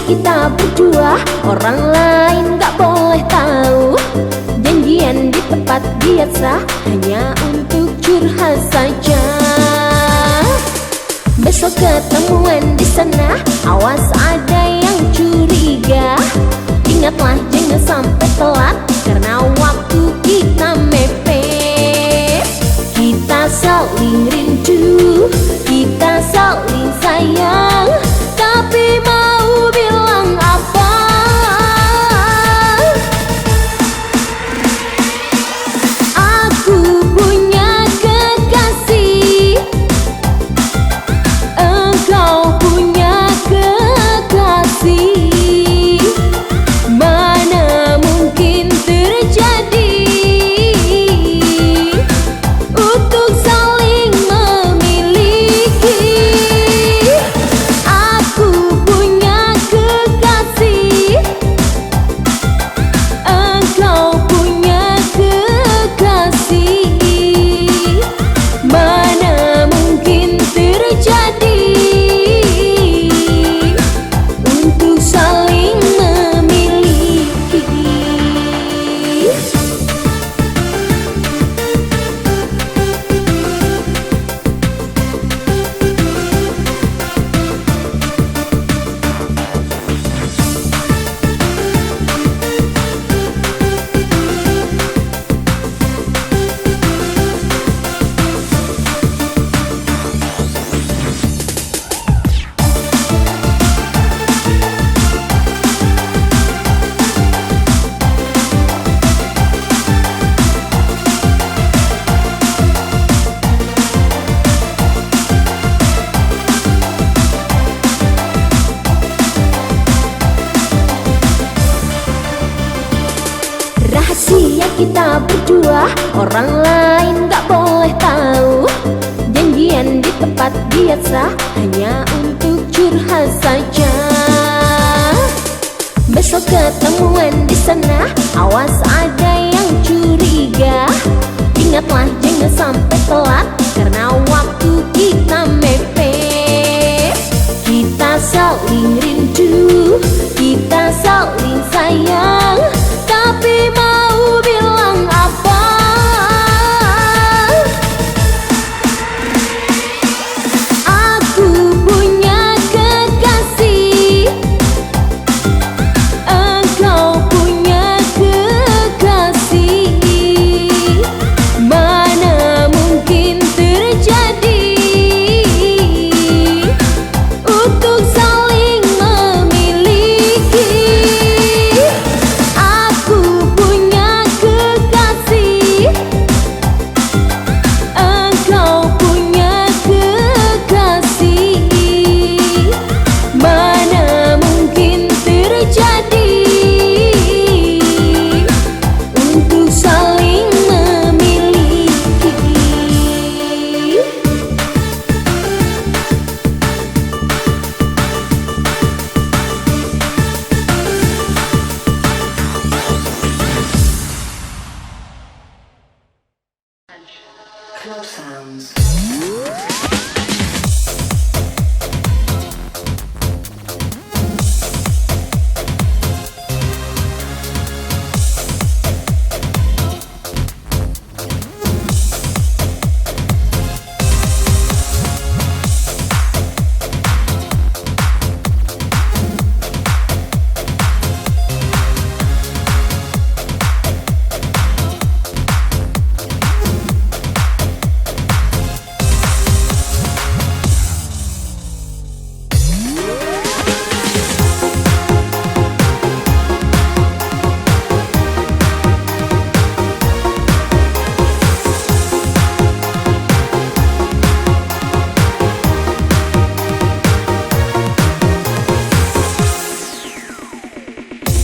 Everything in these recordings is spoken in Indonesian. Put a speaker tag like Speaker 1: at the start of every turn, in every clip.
Speaker 1: kita berdua, orang lain gak boleh tahu. Janjian di tempat biasa, hanya untuk curhat saja. Besok ketemuan di sana, awas ada yang curiga. Ingatlah jangan sampai telat, karena waktu kita mepet. Kita saling rindu, kita saling sayang, tapi mau bilang apa? Aku punya kekasih, engkau punya kekasih. Mana mungkin terjadi untuk saling memiliki. Aku punya kekasih, engkau punya kekasih. Mana mungkin terjadi untuk saling memiliki. Rahasia kita berdua, orang lain gak boleh tahu. Janjian di tempat biasa, hanya untuk curhat saja. Besok ketemuan di sana, awas ada yang curiga. Ingatlah jangan sampai telat, karena waktu kita mepet. Kita saling rindu, kita saling sayang, tapi mau bilang apa? Aku punya kekasih, engkau punya kekasih. Mana mungkin terjadi untuk saling memiliki. Aku punya kekasih, engkau punya kekasih. Mana mungkin terjadi untuk saling memiliki.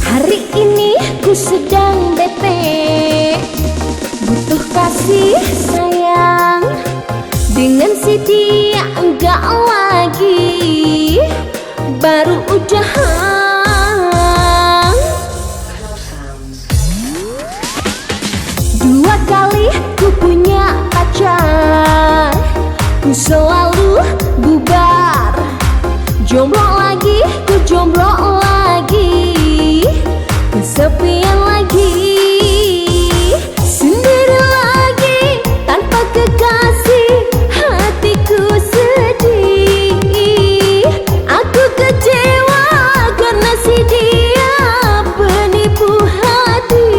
Speaker 1: Hari ini ku sedang bete, butuh kasih sayang. Dengan si dia enggak lagi, baru udahan. 2 kali ku punya pacar, ku selalu bubar. Jomblo lagi, ku jomblo lagi. kesepian lagi, sendiri lagi tanpa kekasih, hatiku sedih. Aku kecewa karena si dia penipu hati.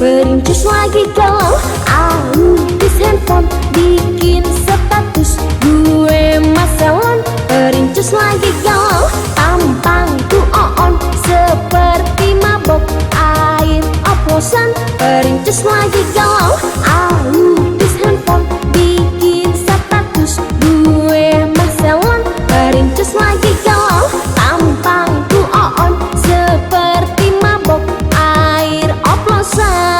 Speaker 1: Perincis lagi galau, autis handphone, bikin status gue masalon. Perincis lagi galau, tampangku on seperti mabok air oplosan. Perincis lagi galau, autis handphone, bikin status gue masalon. Perincis lagi galau, tampangku on seperti mabok air oplosan.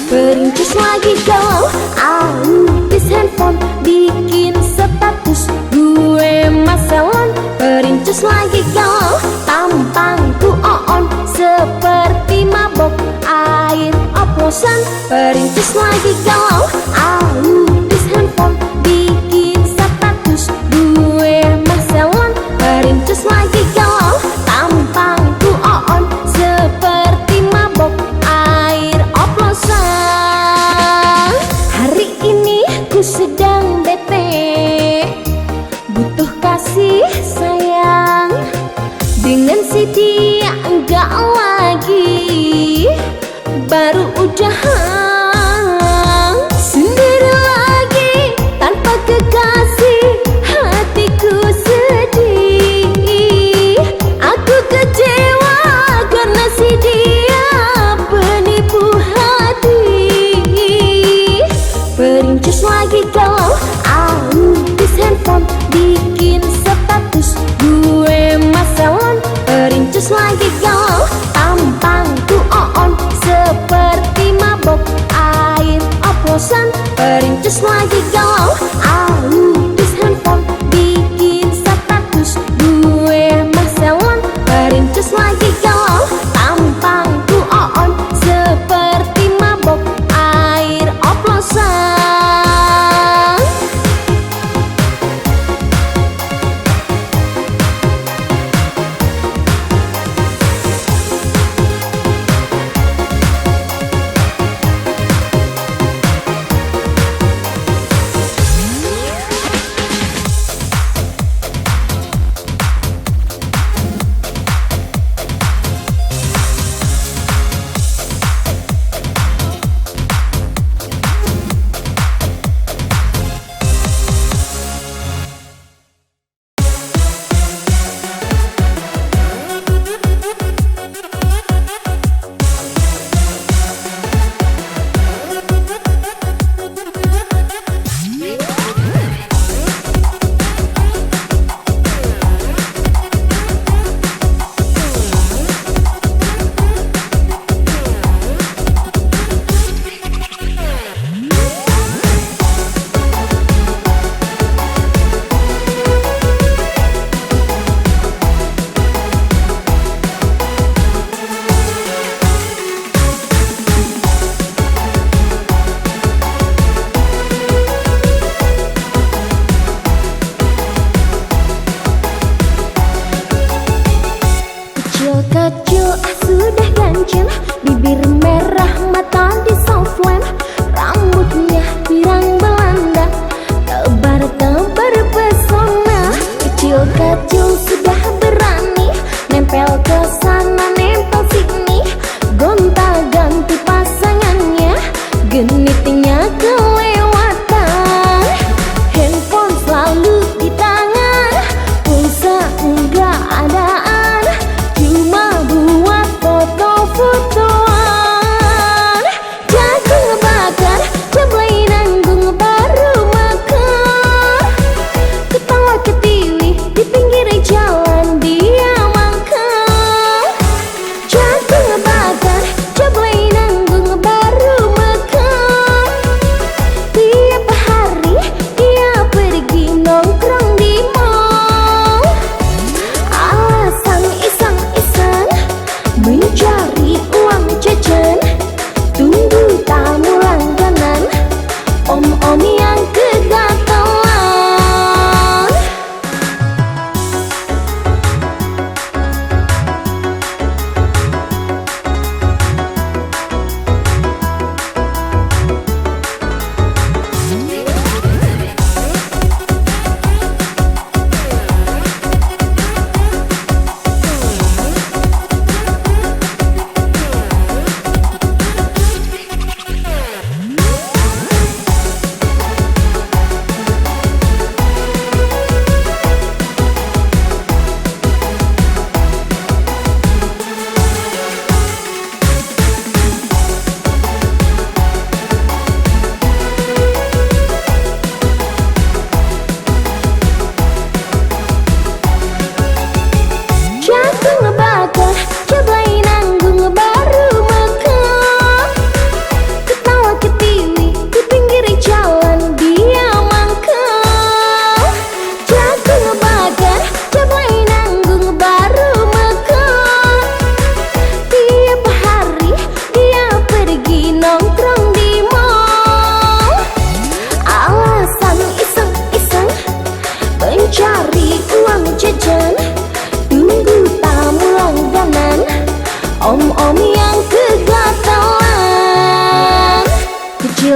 Speaker 1: Perincis lagi galau, autis handphone, bikin status gue masalon. Perincis lagi galau, tampangku on seperti mabok air oplosan. Perincis lagi galau, autis handphone, bikin status gue masalon. Perincis lagi galau, tampangku on seperti mabok air oplosan. Hari ini ku sedang bete, butuh kasih sayang. Dengan si dia enggak lagi, baru udahan. Sendiri lagi tanpa kekasih, hatiku sedih. Aku kecewa karena si dia penipu hati. Perincis lagi galau, autis handphone, bikin status gue masalon. Perincis lagi galau, tampangku on seperti mabok air oplosan. Perincis lagi galau, autis handphone, bikin status gue masalon. Perincis lagi galau, tampangku on seperti mabok air oplosan.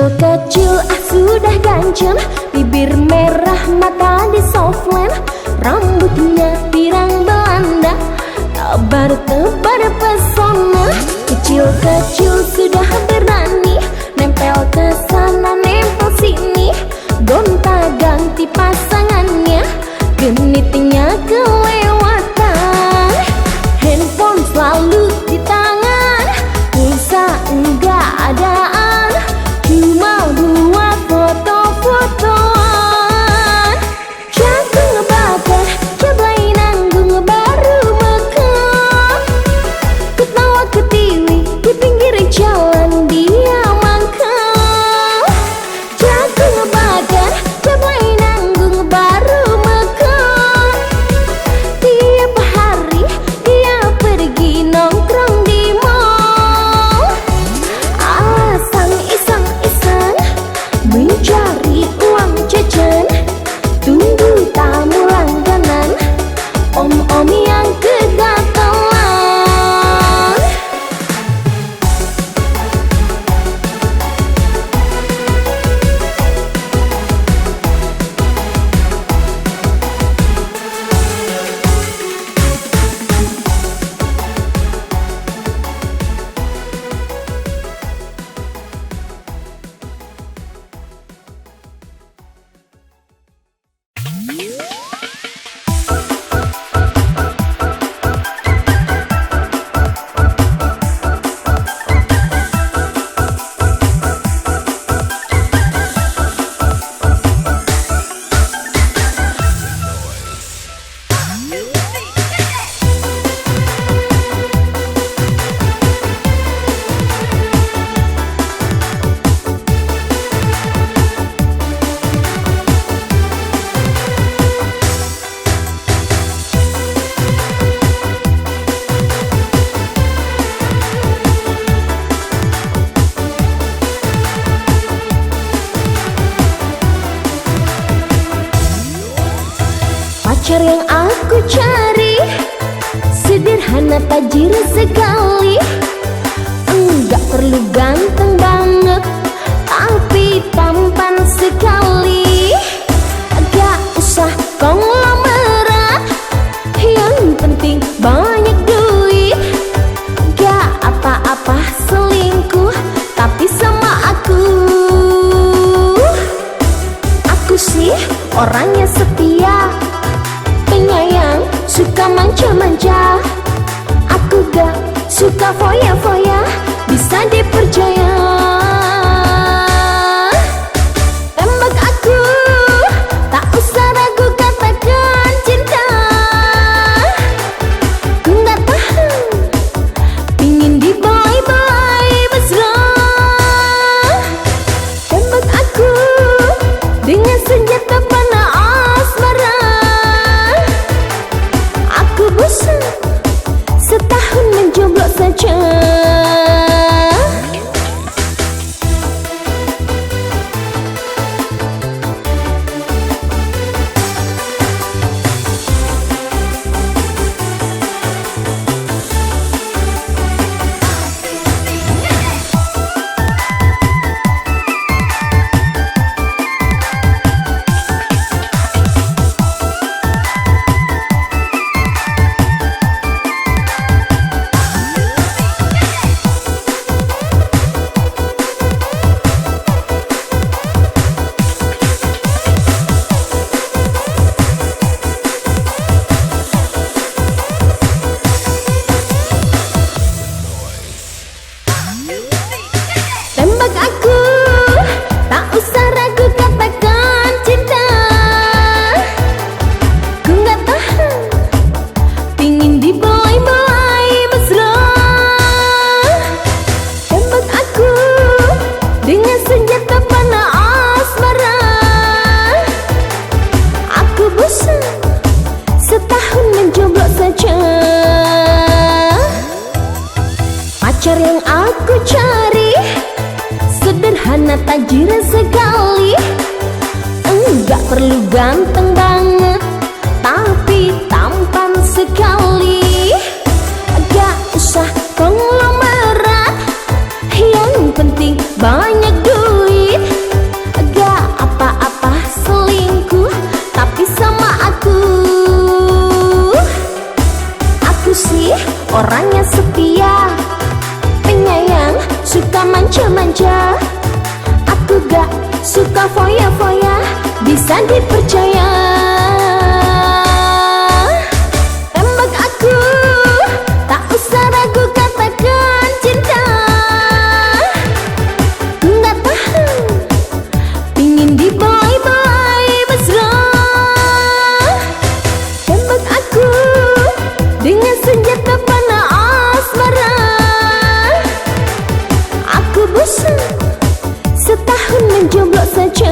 Speaker 1: Kecil-kecil sudah ganjen, bibir merah mata di softland, rambutnya pirang Belanda, tebar-tebar pesona. Kecil-kecil sudah berani, nempel ke sana nempel sini, gonta-ganti pasangannya, genitnya kelewatan. Handphone selalu di tangan, pulsa enggak adaan, cuma buat foto-fotoan. Jago ngebakar, jablay nanggung baru mekar, ketawa ketiwi di pinggir jalan dia mangkal. Jago ngebakar, jablay nanggung baru mekar, tiap hari dia pergi nongkrong di mall. Alasang iseng-iseng mencari uang jajan, tunggu tamu langganan, om-om yang kegatelan. Pacar yang aku cari sederhana tajir sekali, enggak perlu ganteng banget tapi tampan sekali. Gak usah konglomerat, yang penting banyak duit. Gak apa-apa selingkuh tapi sama aku. Aku sih orangnya setia, penyayang, suka manja-manja. Aku gak suka foya-foya, bisa dipercaya. Tembak aku, tak usah ragu katakan cinta. Ku gak tahan, pingin dibelai-belai mesra. Tembak aku dengan senjata panah asmara. Aku bosan setahun menjomblo saja. Tembak aku, tak usah ragu katakan cinta. Ku gak tahan, pingin dibelai-belai mesra. Tembak aku dengan senjata panah asmara. Aku bosan setahun menjomblo saja. Pacar yang aku cari sederhana tajir sekali, enggak perlu ganteng banget tapi tampan sekali. Gak usah konglomerat, yang penting banyak duit. suka foya-foya bisa dipercaya. Tembak aku, tak usah ragu katakan cinta. Nggak tahan, pingin diboy-boy mesra. Tembak aku dengan senjata panah asmara. Aku bosan setahun menjomblo saja.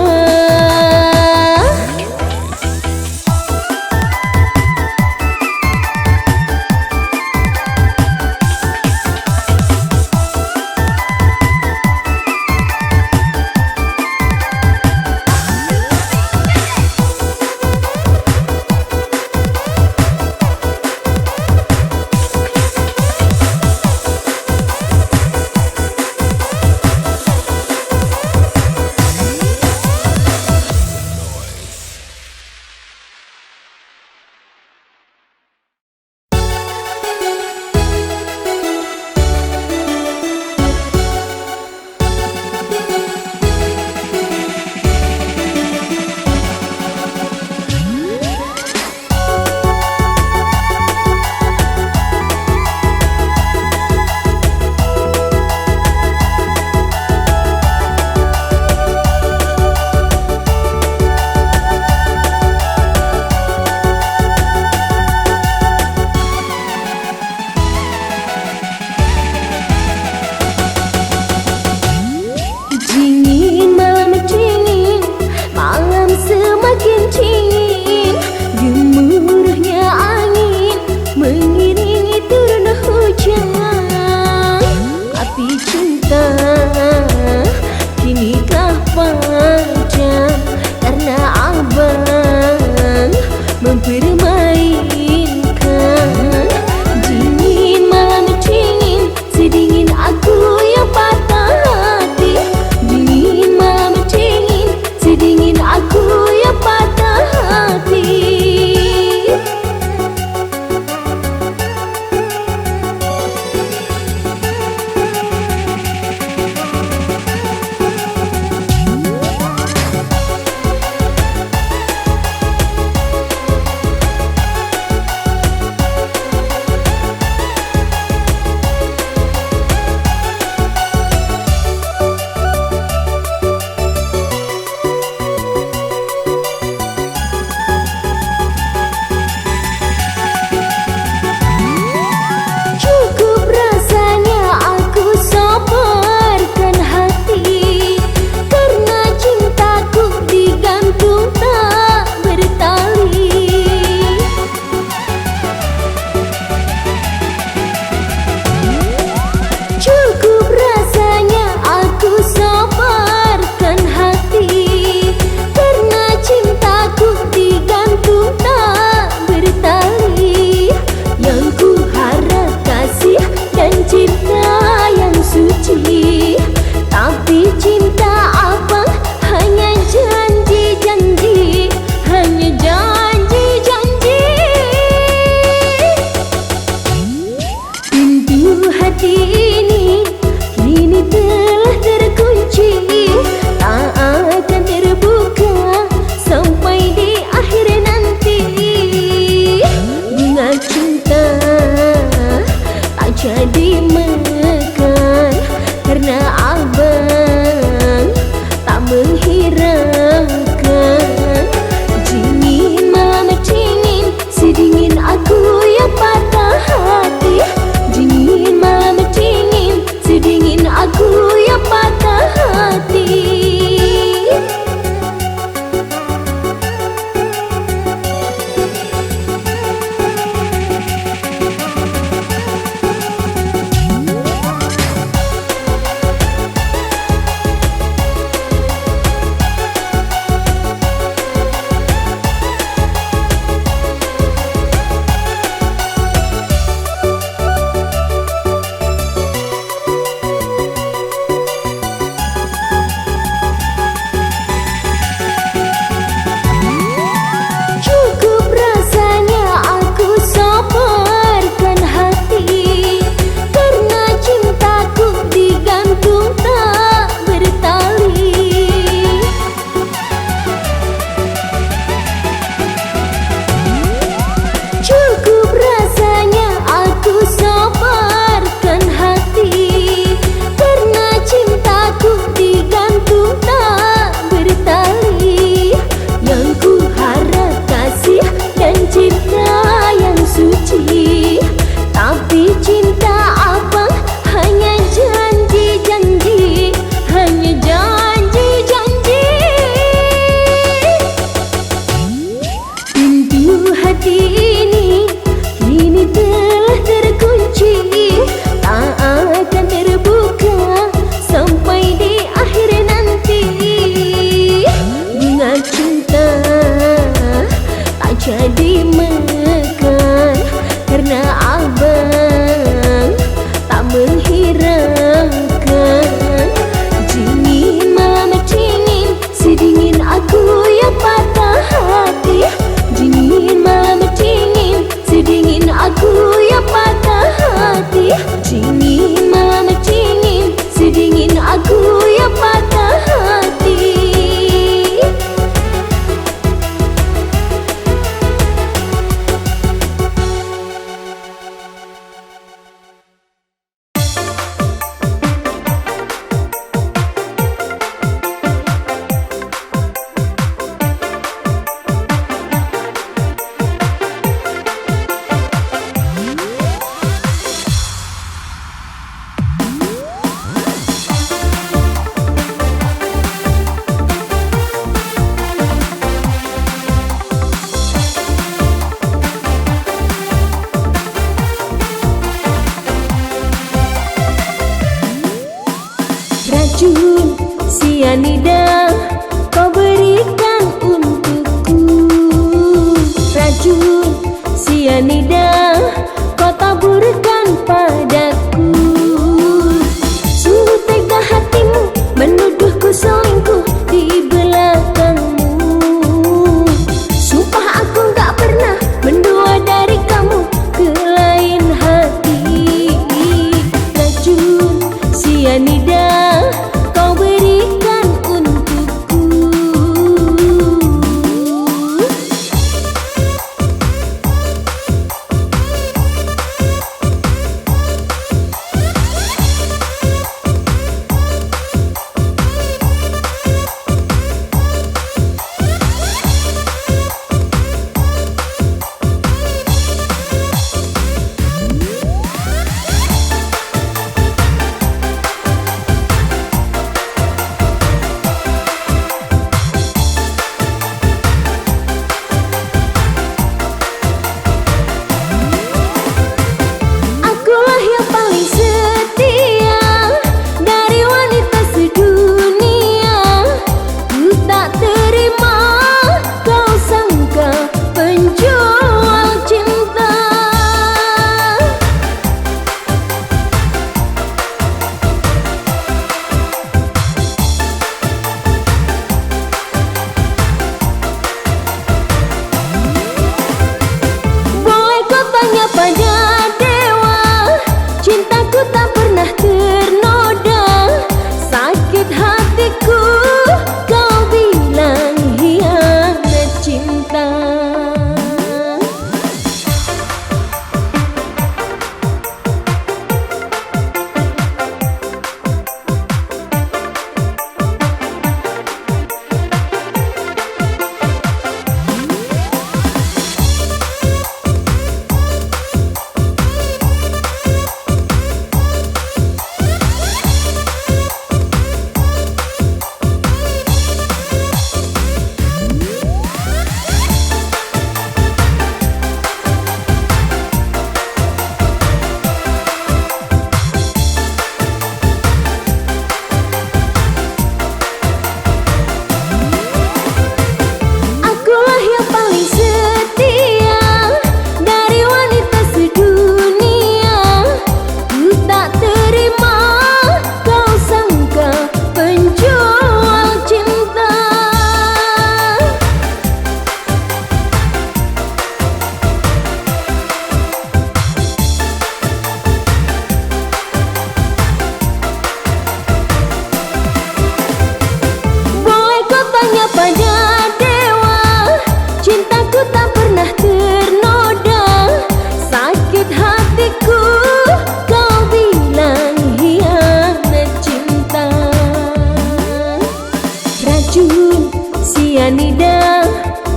Speaker 1: Racun sianida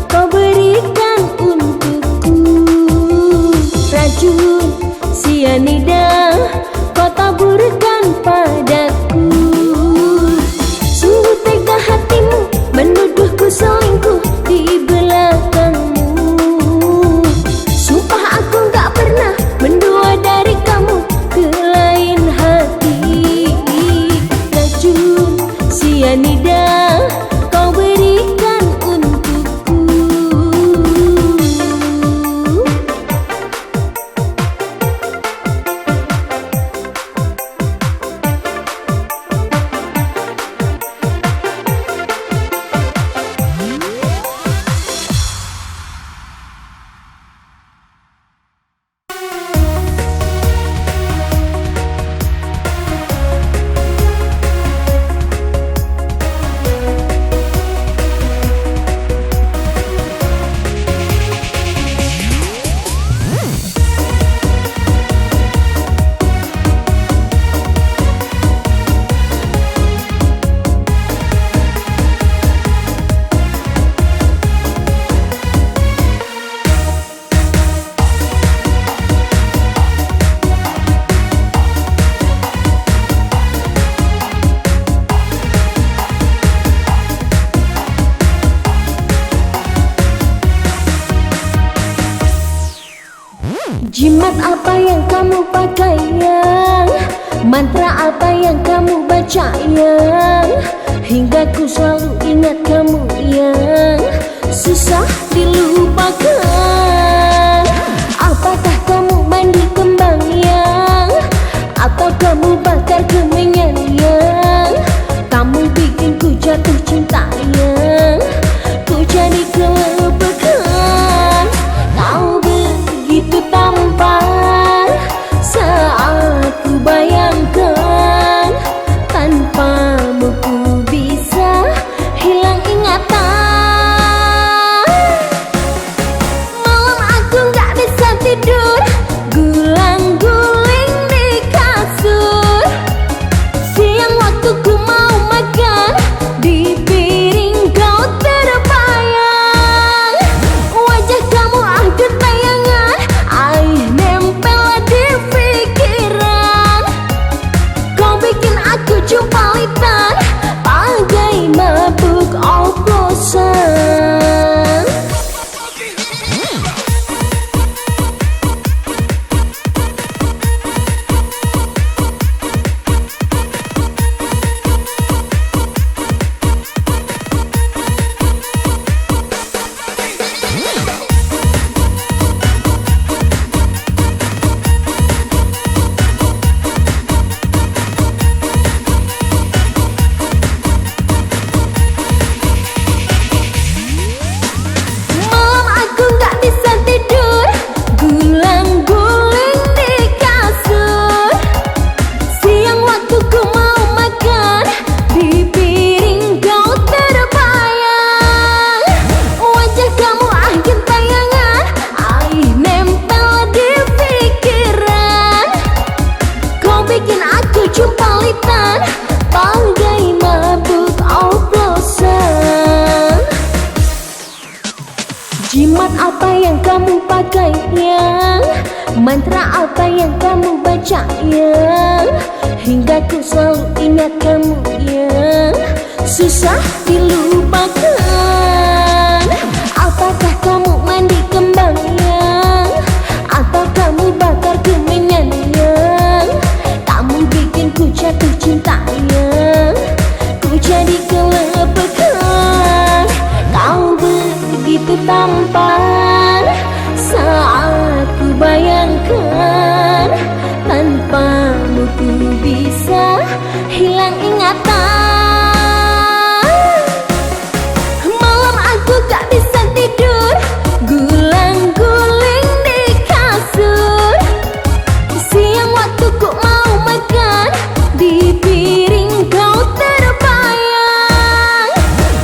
Speaker 1: kau berikan untukku. Racun sianida kau taburkan padaku. Sungguh tega hatimu menuduhku selingkuh di belakangmu. Sumpah aku gak pernah mendua dari kamu ke lain hati. Racun sianida kau berikan untukku. Jimat apa yang kamu pakai yang? Mantra apa yang kamu baca yang? Hingga ku selalu ingat kamu yang susah dilupakan. Apakah kamu mandi kembang yang? Atau kamu bakar kemenyan yang? Kamu bikin ku jatuh cinta yang? Ku jadi kelepekan. Kau begitu tampan saat ku bayangkan. Tanpamu ku bisa hilang ingatan. Malam aku gak bisa tidur, gulang-guling di kasur. Siang waktu ku mau makan, di piring kau terbayang. Wajah kamu akan bayangan, air nempel di pikiran. Kau bikin aku jumpalitan, bagai mabuk oplosan. Malam aku gak bisa tidur, gulang-guling di kasur. Siang waktu ku mau makan, di piring kau terbayang. Wajah kamu akhir tayangan, air nempel di pikiran. Kau bikin aku jumpalitan, bagai mabuk oplosan. Jimat apa yang kamu pakai yang? Mantra apa yang kamu baca yang? Hingga ku selalu ingat kamu yang susah dilupakan. Apakah kamu mandi kembang yang? Atau kamu bakar kemenyan yang? Kamu bikin ku jatuh cinta yang? Ku jadi kelepekan. Kau begitu tampan saat ku bayangkan. Tanpamu ku bisa hilang ingatan. Malam aku gak bisa tidur, gulang-guling di kasur. Siang waktu ku mau makan, di piring kau terbayang.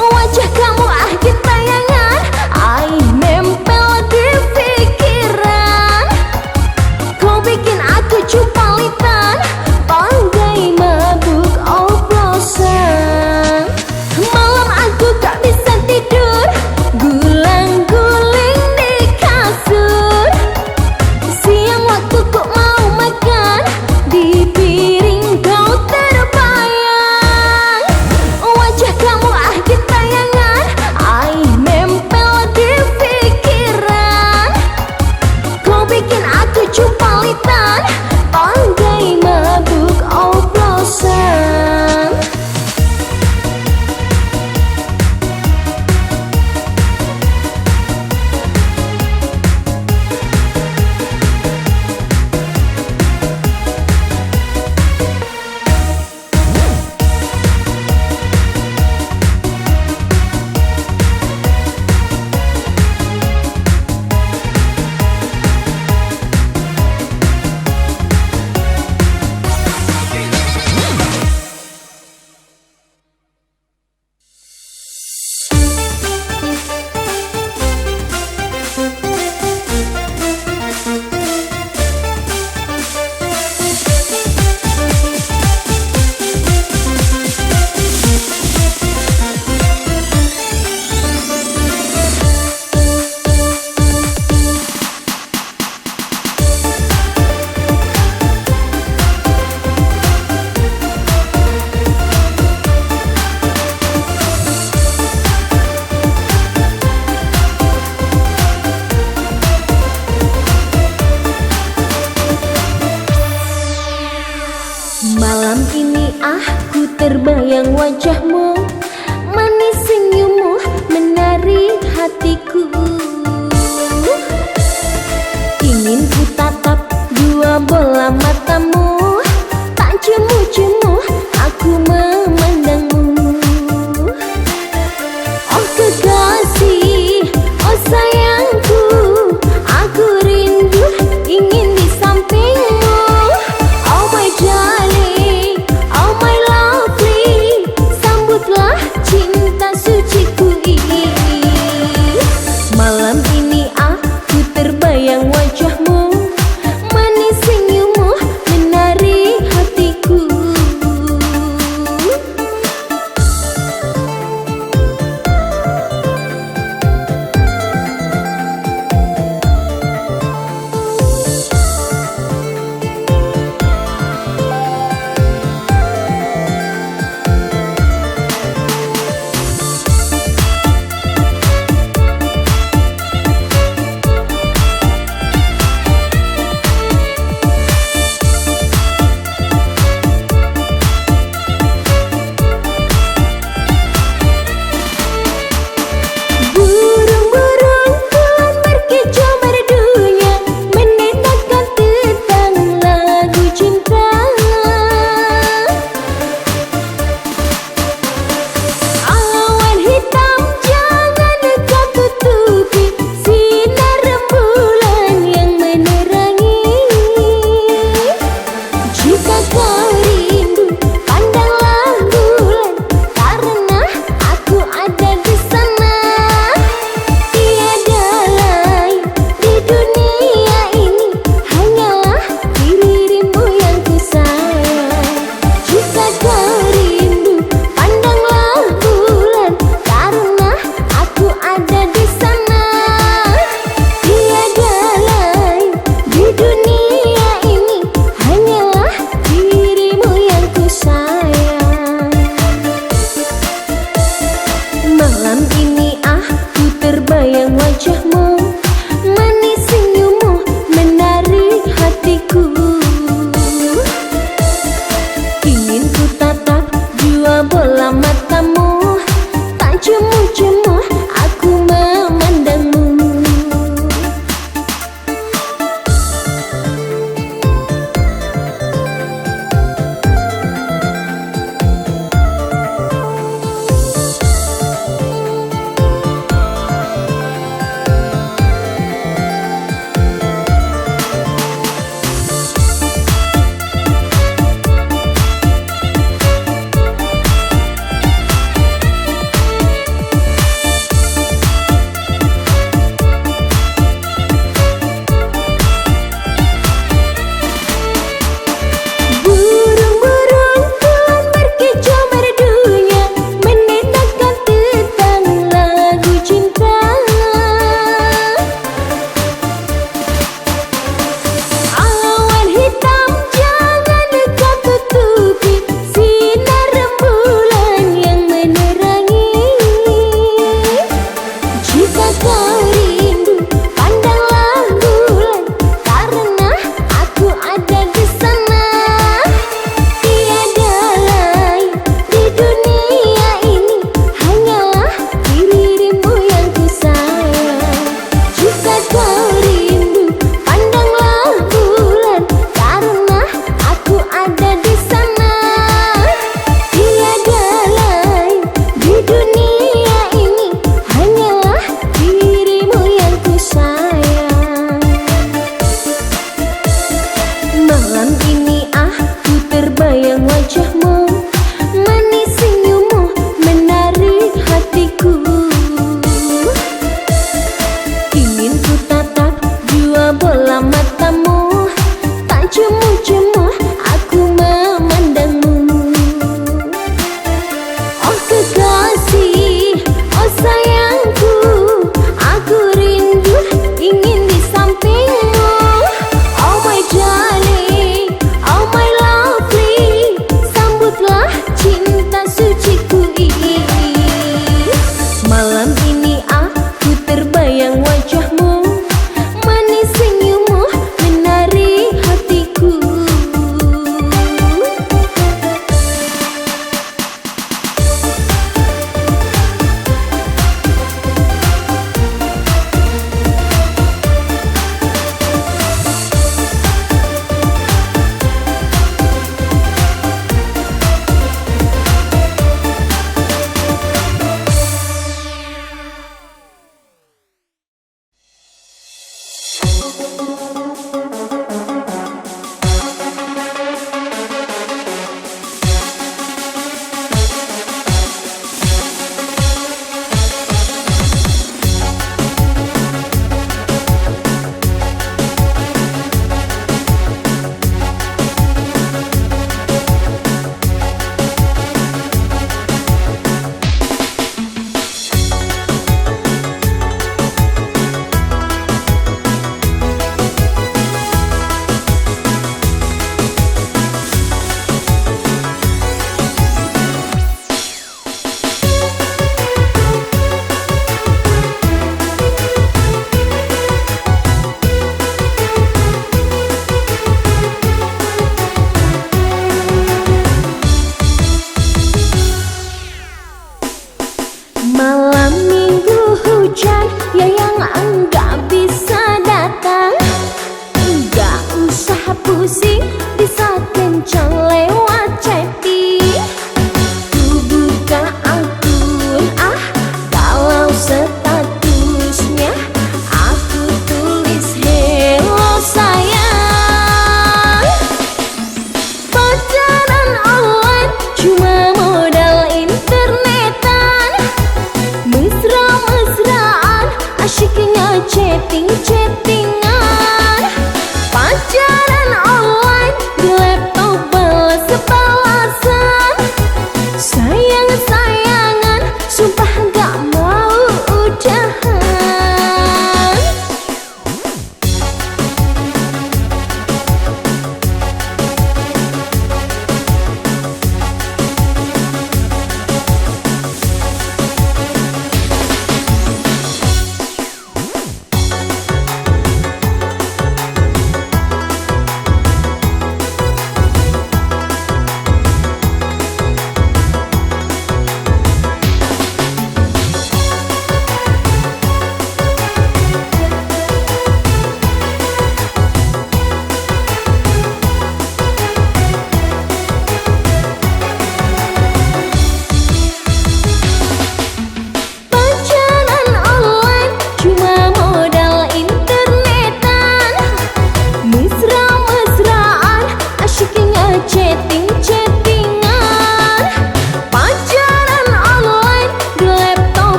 Speaker 1: Wajah kamu akhir tayangan, air nempel di pikiran. Kau bikin aku jumpalitan, bagai mabuk oplosan. hatiku. Ingin ku tatap dua bola matamu, tak jemu-jemu aku memandangmu. Oh kekasih, oh sayangku, aku rindu ingin di sampingmu. Oh my darling, oh my lovely, sambutlah cinta suciku ini. Malam ini aku terbayang wajahmu, manis senyummu menari hatiku. Malam ini aku terbayang wajahmu, manis senyummu menari hatiku. Ingin ku tatap dua bola matamu, tak jemu-jemu aku memandangmu.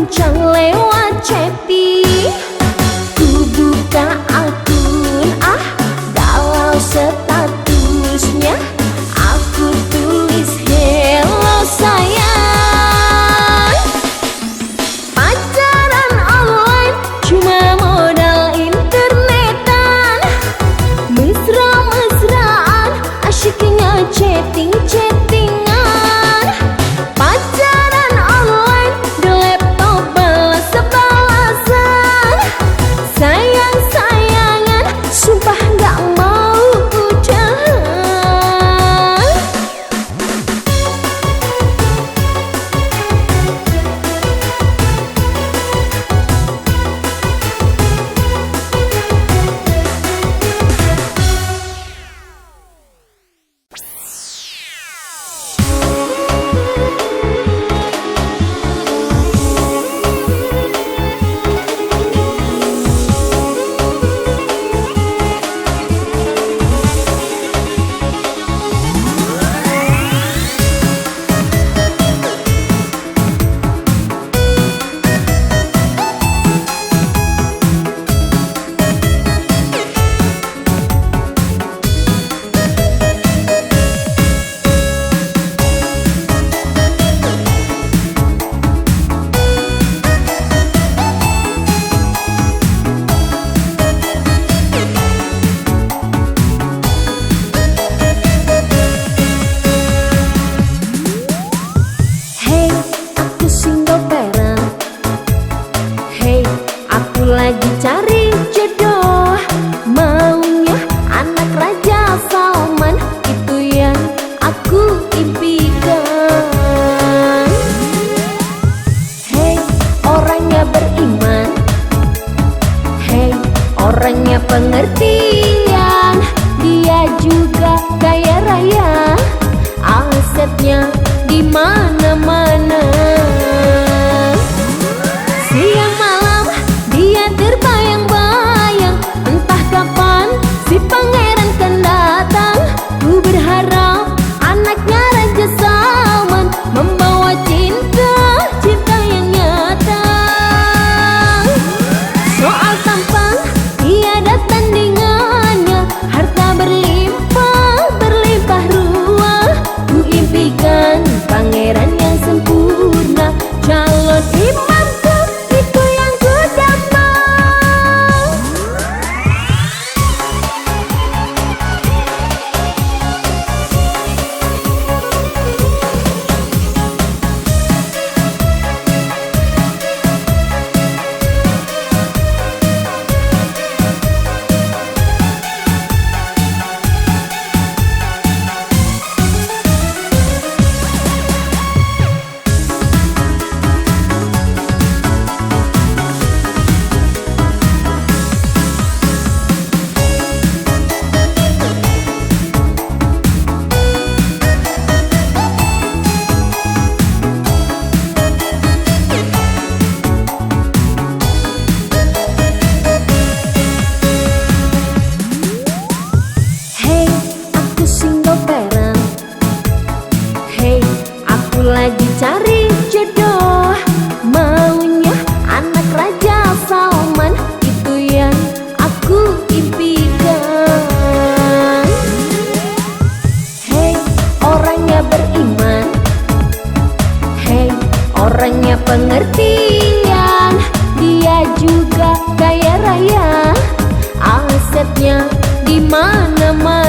Speaker 1: berbincang lewat chatting. Ku buka akun galau statusnya, aku tulis hello sayang. Pacaran online cuma modal internetan, mesra-mesraan asyiknya chatting-chattingan. Pacaran online di laptop balas-balasan, sayang-sayangan sumpah gak mau udahan. Lagi cari jodoh, maunya anak Raja Salman, itu yang aku impikan. Hey, orangnya beriman, hey, orangnya pengertian, dia juga kaya raya, asetnya di mana-mana. Siang malam dia terbayang-bayang, entah kapan si pangeran kan datang. Ku berharap anaknya Raja Salman membawa cinta yang nyata. Soal tampang tiada tandingannya, harta berlimpah ruah. Ku impikan pangeran yang sempurna, calon imamku itu yang ku damba. Lagi cari jodoh, maunya anak Raja Salman, itu yang aku impikan. Hey, orangnya beriman, hey, orangnya pengertian, dia juga kaya raya, asetnya di mana-mana.